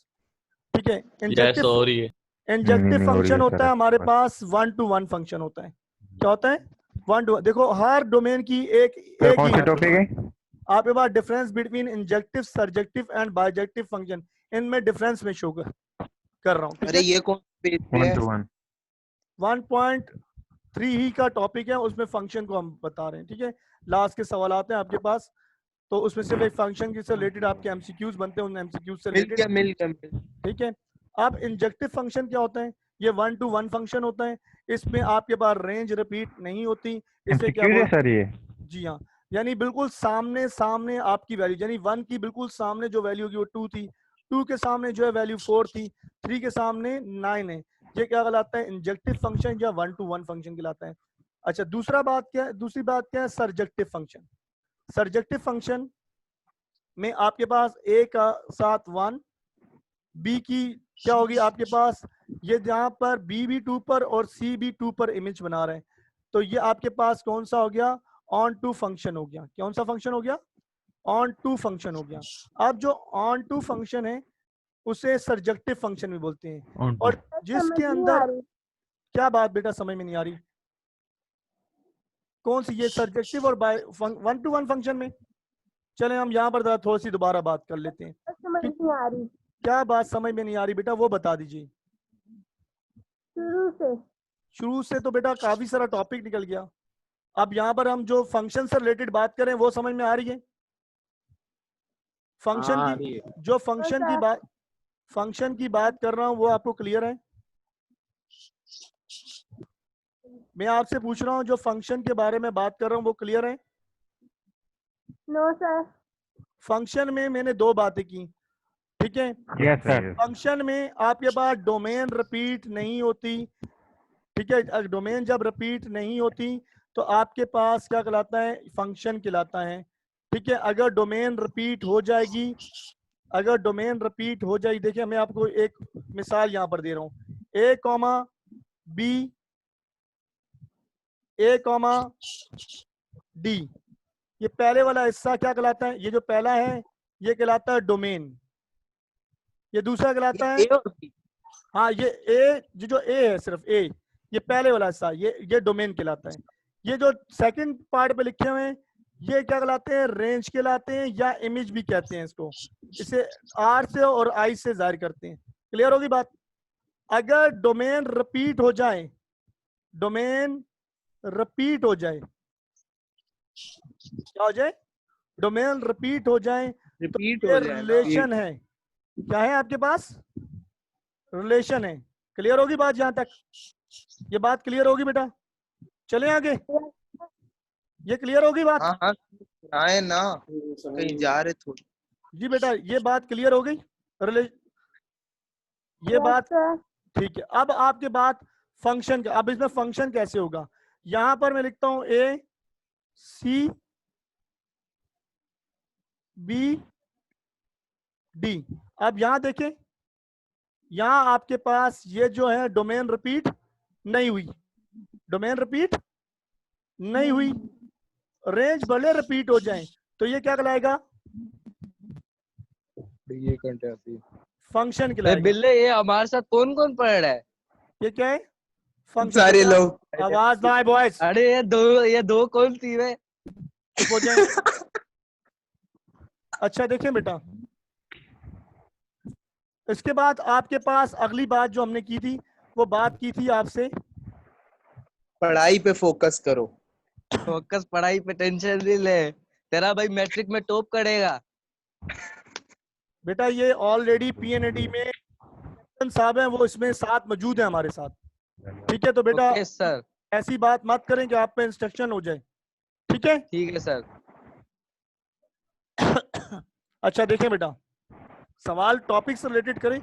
ठीक है। यस हो रही है। इंजेक्टिव नहीं हो रही फंक्शन है होता सर है हमारे आपके पास वन टू वन फंक्शन होता है। क्या होता है? One two. देखो हर डोमेन की एक सर एक कौन सी ही टॉपिक है? आपके पास difference between injective, surjective and bijective function, इनमें डिफरेंस में शो कर रहा हूँ, ठीक अरे है। ये कौन पेज पे 1 है? to 1. 1.3 ही का टॉपिक है, उसमें फंक्शन को हम बता रहे हैं, ठीक है। लास्ट के सवाल आते हैं आपके पास, तो उसमें सिर्फ एक फंक्शन से रिलेटेड आपके एमसीक्यूज बनते हैं, उन एमसीक्यूज से मिल रिलेटेड, गया। ठीक है। अब इंजेक्टिव फंक्शन क्या होता है? ये वन टू वन फंक्शन होता है, इसमें आपके पास रेंज रिपीट नहीं होती। इसे क्या MCQ है बोलते सर ये? हैं? जी हाँ, यानी बिल्कुल सामने सामने आपकी वैल्यू, यानी वन की बिल्कुल सामने जो वैल्यू होगी वो टू थी, टू के सामने जो है वैल्यू 4 थी, 3 के सामने 9 है। ये क्या कहलाता है? इंजेक्टिव फंक्शन या वन टू वन फंक्शन कहलाता है। अच्छा, दूसरी बात क्या है? Surjective function. सर्जेक्टिव फंक्शन में आपके पास ए का साथ 1, बी की क्या होगी आपके पास, ये जहां पर बी भी 2 पर और सी भी 2 पर इमेज बना रहे हैं, तो ये आपके पास कौन सा हो गया? ऑन टू फंक्शन हो गया। कौन सा फंक्शन हो गया? ऑन टू फंक्शन हो गया। अब जो ऑन टू फंक्शन है उसे सर्जेक्टिव फंक्शन भी बोलते हैं। और जिसके अंदर क्या बात बेटा समझ में नहीं आ रही? कौन सी? ये सर्जेक्टिव और by one two one function में। चले हम यहाँ पर थोड़ी सी दोबारा बात कर लेते हैं। समझ नहीं आ रही क्या बात समझ में नहीं आ रही बेटा, वो बता दीजिए। शुरू से तो बेटा काफी सारा टॉपिक निकल गया। अब यहाँ पर हम जो फंक्शन से रिलेटेड बात करें वो समझ में आ रही है? फंक्शन हाँ, आ की रही है। जो फंक्शन की बात कर रहा हूँ वो आपको क्लियर है? मैं आपसे पूछ रहा हूँ जो फंक्शन के बारे में बात कर रहा हूँ वो क्लियर है? No sir. फंक्शन में मैंने दो बातें की, ठीक है। Yes sir. फंक्शन में आपके पास डोमेन रिपीट नहीं होती, ठीक है। डोमेन जब रिपीट नहीं होती तो आपके पास क्या कहलाता है? फंक्शन कहलाता है, ठीक है। अगर डोमेन रिपीट हो जाएगी, देखिए मैं आपको एक मिसाल यहाँ पर दे रहा हूँ। ए कॉमा बी, ए कॉमा डी, ये पहले वाला हिस्सा क्या कहलाता है? ये जो पहला है ये कहलाता है डोमेन, ये दूसरा कहलाता है, हाँ ये ए, जो ए है सिर्फ ए, ये पहले वाला हिस्सा, ये डोमेन कहलाता है। ये जो सेकंड पार्ट पे लिखे हुए हैं ये क्या कहलाते हैं? रेंज कहलाते हैं, या इमेज भी कहते हैं इसको। इसे आर से और आई से जाहिर करते हैं। क्लियर होगी बात? अगर डोमेन रिपीट हो जाए, क्या हो जाए? डोमेन रिपीट हो जाए तो ये रिलेशन है। क्या है आपके पास? रिलेशन है। क्लियर होगी बात यहां तक? ये बात क्लियर होगी बेटा? चले आगे, ये क्लियर होगी बात? हाँ हाँ आए ना, कहीं जा रहे थोड़ी। जी बेटा ये बात क्लियर हो गई? ये बात ठीक है। अब आपके बात फंक्शन का, अब इसमें फंक्शन कैसे होगा? यहां पर मैं लिखता हूं ए सी बी डी। अब यहां देखें, यहां आपके पास ये जो है डोमेन रिपीट नहीं हुई, रेंज भले रिपीट हो जाए तो ये क्या कहलाएगा? फंक्शन कहलाएगा। बिल्ले ये हमारे साथ कौन कौन पढ़ रहा है? ये क्या है? फंक्शन। सारे लोग। आवाज ना आए बॉयज, अरे ये दो कौन थी वे? चुप हो जाए। अच्छा देखें बेटा, इसके बाद आपके पास अगली बात जो हमने की थी, वो बात की थी आपसे पढ़ाई पे फोकस करो। फोकस पढ़ाई पे, टेंशन नहीं ले, तेरा भाई मैट्रिक में टॉप करेगा। बेटा। ये ऑलरेडी पीएनएडी में साहब हैं, वो इसमें साथ मौजूद है हमारे साथ, ठीक है। तो बेटा ओके सर, ऐसी बात मत करें कि आप पे इंस्ट्रक्शन हो जाए, ठीक है। ठीक है सर। अच्छा देखें बेटा, सवाल टॉपिक से रिलेटेड करें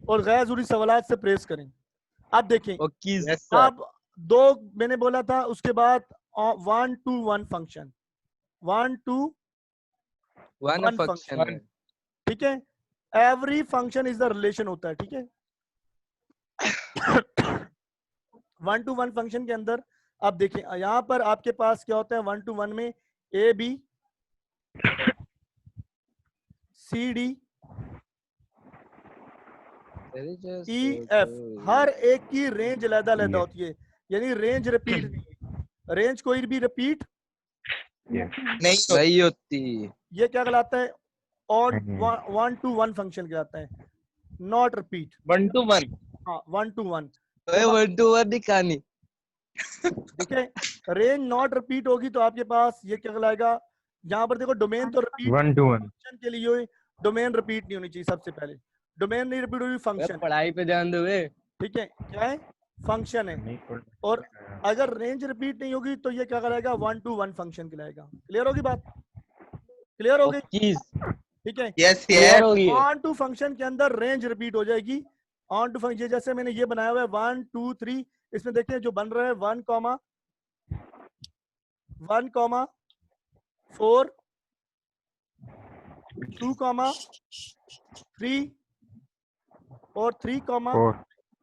और गैर जरूरी सवालात से प्रेस करें। अब देखें, ओके अब दो मैंने बोला था, उसके बाद 1 to 1 फंक्शन, 1 to 1 फंक्शन, ठीक है। Every function is the relation होता है, ठीक है। 1 to 1 फंक्शन के अंदर अब देखिए यहाँ पर आपके पास क्या होता है 1 to 1 में A B C D E F हर एक की रेंज अलग-अलग होती है, यानी रेंज रिपीट नहीं है। रेंज कोई भी रिपीट नहीं तो नहीं होती। ये क्या कहलाता है ऑन 1 to 1 फंक्शन कहलाता है, नॉट रिपीट। 1 to 1 हाँ 1 to 1 1 to 1 नहीं कहानी। देखिए रेंज नॉट रिपीट होगी तो आपके पास ये क्या कहलाएगा, यहाँ पर देखो डोमेन तो रिपीट 1 to 1 फंक्शन के लिए डोमेन रिपीट नहीं होनी चाहिए। सबसे पहले डोमेन नहीं रिपीट होगी, फंक्शन। पढ़ाई पे ध्यान दो बे। ठीक है, क्या है फंक्शन है। और अगर रेंज रिपीट नहीं होगी तो ये क्या कहलाएगा 1 to 1 फंक्शन कहलाएगा। क्लियर होगी बात? क्लियर हो गई? चीज ठीक है, यस क्लियर यस हो गई है। ऑन टू फंक्शन के अंदर रेंज रिपीट हो जाएगी। ऑन टू फंक्शन जैसे मैंने ये बनाया हुआ है 1 2 3, इसमें देखिए जो बन रहा है 1 4 2 3 और 3 4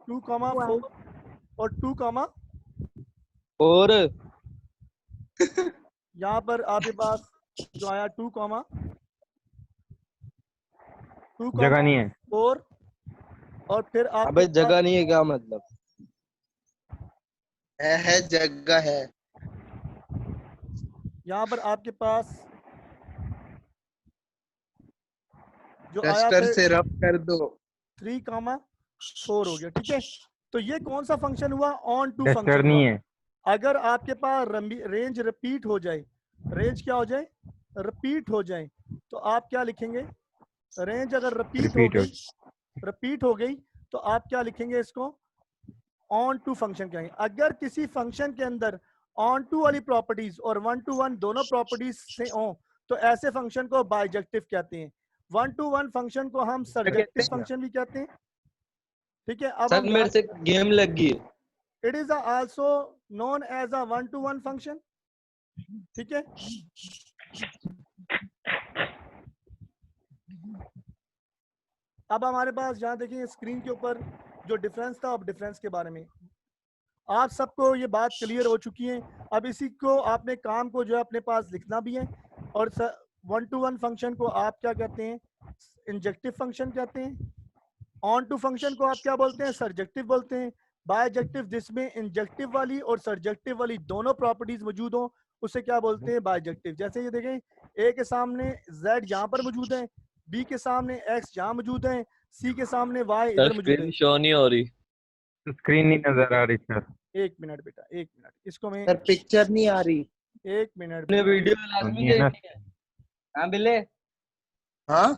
2 4 और 2 और यहाँ पर आपके पास जो आया 2 जगह नहीं है। 4 और फिर आप अबे जगह नहीं है क्या मतलब? है जगह है। यहाँ पर आपके पास जो आया डस्टर था से रब कर दो। 3 4 हो गया। ठीक है, तो ये कौन सा फंक्शन हुआ? ऑन टू डस्टर फंक्शन नहीं हुआ। है। अगर आपके पास रेंज रिपीट हो जाए, रेंज क्या हो जाए? रिपीट हो जाए, तो आप क्या लिखेंगे? रेंज अगर रिपीट हो गई तो आप क्या लिखेंगे? इसको ऑन टू फंक्शन कहेंगे। अगर किसी फंक्शन के अंदर ऑन टू वाली प्रॉपर्टीज और 1 to 1 दोनों प्रॉपर्टीज से हो तो ऐसे फंक्शन को बाइजेक्टिव कहते हैं। 1 to 1 फंक्शन को हम सर्जेक्टिव फंक्शन भी कहते हैं। ठीक है, अब सर मेरे से गेम लग गई। It is also known as a 1 to 1 function. ठीक है, अब हमारे पास जहाँ देखिए स्क्रीन के ऊपर जो डिफरेंस था, अब डिफरेंस के बारे में आप सबको ये बात क्लियर हो चुकी है। अब इसी को आपने काम को जो है अपने पास लिखना भी है। और 1 to 1 फंक्शन को आप क्या कहते हैं? इंजेक्टिव फंक्शन कहते हैं। ऑन टू फंक्शन को आप क्या बोलते हैं? सर्जेक्टिव बोलते हैं। बायजेक्टिव जिसमें इंजेक्टिव वाली और सर्जेक्टिव वाली दोनों प्रॉपर्टीज मौजूद हो उसे क्या बोलते हैं? बायजेक्टिव। जैसे ये देखें, ए के सामने z यहाँ पर मौजूद है, बी के सामने x यहाँ मौजूद है, सी के सामने y इधर मौजूद है। शो नहीं हो रही। स्क्रीन नहीं नजर आ रही सर। एक मिनट बेटा, एक मिनट, इसको मैं सर पिक्चर नहीं आ रही। एक मिनट अपने वीडियो लाजमी है ना? देखनी है। हाँ बिल्ले, हाँ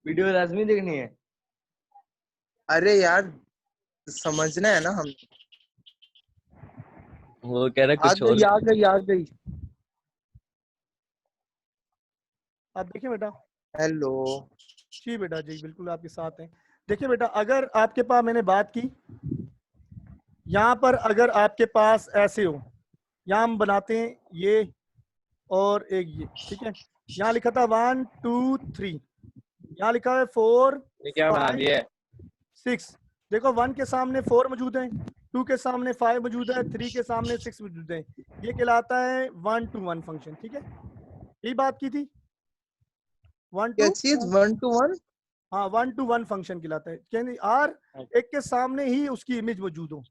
वीडियो लाजमी देखनी है। अरे यार समझना है ना हम। वो कह रहा आ कुछ और। गई आ गई आ गई। आप देखिए बेटा। हेलो। जी बेटा, जी बिल्कुल आपके साथ हैं। देखिए बेटा, अगर आपके पास मैंने बात की यहाँ पर, अगर आपके पास ऐसे हो, यहाँ हम बनाते हैं ये और एक ये। ठीक है, यहाँ लिखा था 1 2 3, यहाँ लिखा है 4 क्या बना 5 दिया? 6। देखो 1 के सामने 4 मौजूद है, 2 के सामने 5 मौजूद है, 3 के सामने 6 मौजूद है। ये कहलाता है 1 to 1 फंक्शन। ठीक है, यही बात की थी 1 क्या to चीज 1 to 1? हाँ 1 to 1 फंक्शन कहलाता है। यानी आर एक के सामने ही उसकी इमेज मौजूद हो।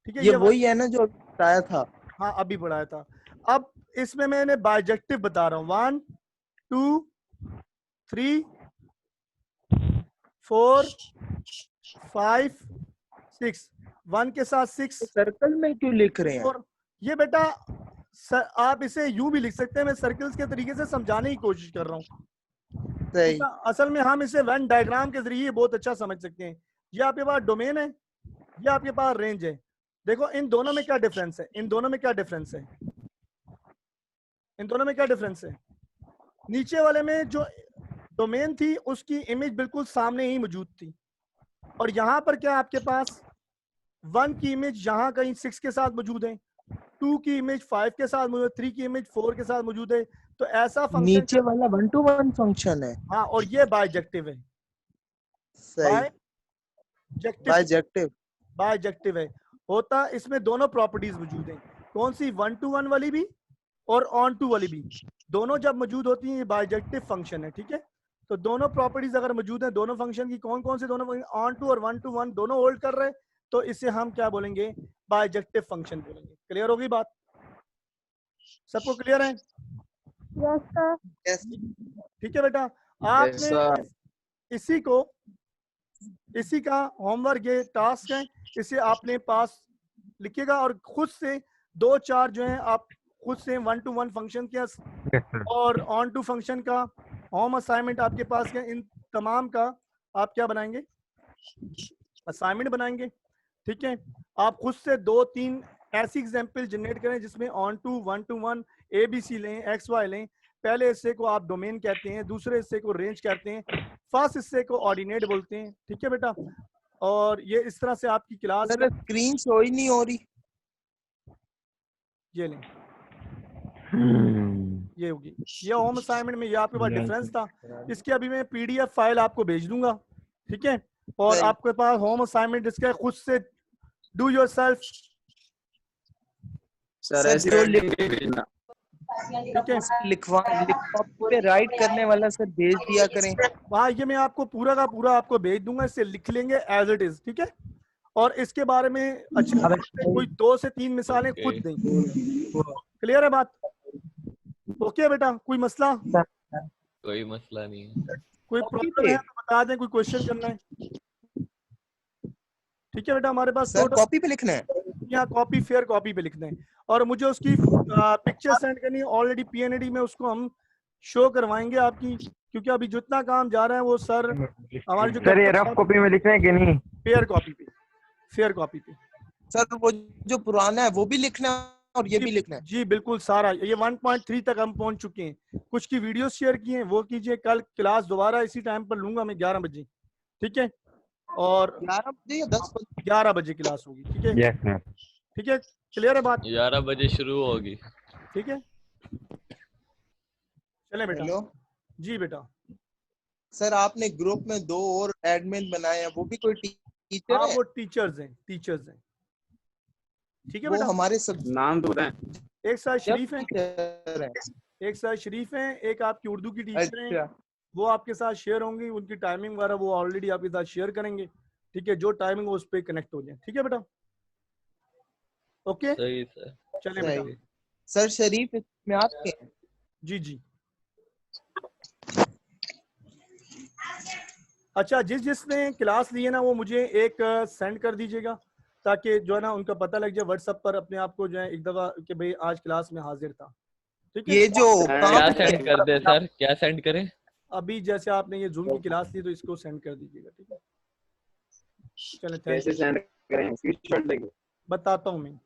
ठीक है, ये वही है ना जो बताया था। हाँ अभी बढ़ाया था। अब इसमें मैंने बाइजेक्टिव बता रहा हूँ 1 2 3 4 5 6। 1 के साथ 6 सर्कल में क्यों लिख रहे हैं? और ये बेटा आप इसे यूं भी लिख सकते हैं, मैं सर्कल्स के तरीके से समझाने की कोशिश कर रहा हूँ। सही। असल में हम इसे वेन डायग्राम के जरिए बहुत अच्छा समझ सकते हैं। ये आपके पास डोमेन है, ये आपके पास रेंज है। देखो इन दोनों में क्या डिफरेंस है? इन दोनों में क्या डिफरेंस है? इन दोनों में क्या डिफरेंस है? नीचे वाले में जो डोमेन थी उसकी इमेज बिल्कुल सामने ही मौजूद थी, और यहाँ पर क्या आपके पास 1 की इमेज यहाँ कहीं 6 के साथ मौजूद है, 2 की इमेज 5 के साथ मौजूद है, 3 की इमेज 4 के साथ मौजूद है। तो ऐसा फंक्शन नीचे वाला 1 to 1 फंक्शन है। हाँ, और ये बाइजेक्टिव है। सही। बाइजेक्टिव। बाइजेक्टिव है। होता इसमें दोनों प्रॉपर्टीज मौजूद हैं। कौन सी? 1 to 1 वाली भी और ऑन टू वाली भी। दोनों जब मौजूद होती हैं ये बाइजेक्टिव फंक्शन है, ठीक है। तो दोनों प्रॉपर्टीज अगर मौजूद हैं दोनों फंक्शन की, कौन कौन से दोनों फंक्शन? ऑन टू और 1 to 1 दोनों होल्ड कर रहे हैं, तो इसे हम क्या बोलेंगे? बाइजेक्टिव फंक्शन बोलेंगे। क्लियर होगी बात? सबको क्लियर है? Yes sir. यस ठीक है बेटा, आपने इसी का होमवर्क, ये टास्क है, इसे आपने पास लिखिएगा और खुद से 2-4 जो है आप खुद से 1 to 1 फंक्शन के यस सर। और ऑन टू फंक्शन का होम असाइनमेंट आपके पास है। इन तमाम का आप क्या बनाएंगे? असाइनमेंट बनाएंगे, ठीक है। आप खुद से 2-3 ऐसी एग्जाम्पल जनरेट करें जिसमें ऑन टू 1 to 1 ABC लें, XY लें। पहले हिस्से को आप डोमेन कहते हैं, दूसरे हिस्से को रेंज कहते हैं, फर्स्ट हिस्से को ऑर्डिनेट बोलते हैं, ठीक है बेटा। और ये इस तरह से आपकी क्लास सर स्क्रीन शो ही नहीं हो रही। ये लें, ये होगी, ये होम असाइनमेंट में ये आपके पास डिफरेंस था। इसकी अभी मैं PDF फाइल आपको भेज दूंगा, ठीक है। और सही। आपके पास होम असाइनमेंट जिसका खुद से डू योरसेल्फ, सर सर, ऐसे जो लिख के भेजना। ठीक है। लिखवा पे राइट करने वाला सर भेज दिया करें। वहाँ ये मैं आपको पूरा का पूरा आपको भेज दूंगा, इससे लिख लेंगे एज इट इज, ठीक है। और इसके बारे में अच्छा कोई 2 से 3 मिसालें खुद दें। क्लियर है बात? ओके बेटा, कोई मसला, कोई मसला नहीं है। कोई प्रॉब्लम है तो बता दें, कोई क्वेश्चन करना है? ठीक है बेटा, हमारे पास सर कॉपी पे लिखना है। यहाँ कॉपी, फेयर कॉपी पे लिखना है और मुझे उसकी पिक्चर सेंड करनी है। ऑलरेडी PNAD में उसको हम शो करवाएंगे आपकी, क्योंकि अभी जितना काम जा रहा है वो सर हमारे जो सर ये रफ कॉपी में लिखना है कि नहीं? फेयर कॉपी पे, फेयर कॉपी पे। सर वो जो पुराना है वो भी लिखना है और ये भी लिखना है। जी बिल्कुल, सारा ये 1.3 तक हम पहुंच चुके हैं। कुछ की वीडियो शेयर की हैं वो कीजिए। कल क्लास दोबारा इसी टाइम पर लूंगा मैं 11 बजे, ठीक है। और 11 बजे या 10 बजे? 11 बजे क्लास होगी, ठीक है। Yes sir. ठीक है, क्लियर है बात? 11 बजे शुरू होगी। ठीक है, चलें बेटा। हेलो जी बेटा, सर, आपने ग्रुप में 2 और एडमिन बनाए हैं, वो भी कोई टीचर हाँ है? वो टीचर्स हैं, टीचर्स हैं, ठीक है वो बेटा। हमारे सब नाम तो बताएं। एक साथ शरीफ हैं, टीचर है। एक साथ शरीफ हैं, एक आपकी उर्दू की टीचर हैं, अच्छा वो आपके साथ शेयर होंगी। उनकी टाइमिंग वगैरह वो ऑलरेडी आपके साथ शेयर करेंगे, ठीक है। जो टाइमिंग हो उस पर कनेक्ट हो जाए, ठीक है बेटा। ओके, सही सर। चलें बेटा। सही। सर शरीफ इसमें आपके हैं? जी जी। अच्छा, जिसने क्लास ली है ना वो मुझे एक सेंड कर दीजिएगा, ताकि जो है ना उनका पता लग जाए व्हाट्सएप पर अपने आप को जो है एक दफा कि भाई आज क्लास में हाजिर था, ठीक है। ये जो क्या सेंड कर दे सर, क्या सेंड करें? अभी जैसे आपने ये जूम की क्लास ली तो इसको सेंड कर दीजिएगा, ठीक है। चले, थैंक कैसे यू। सेंड करें? स्क्रीनशॉट लेंगे। बताता हूँ मैं।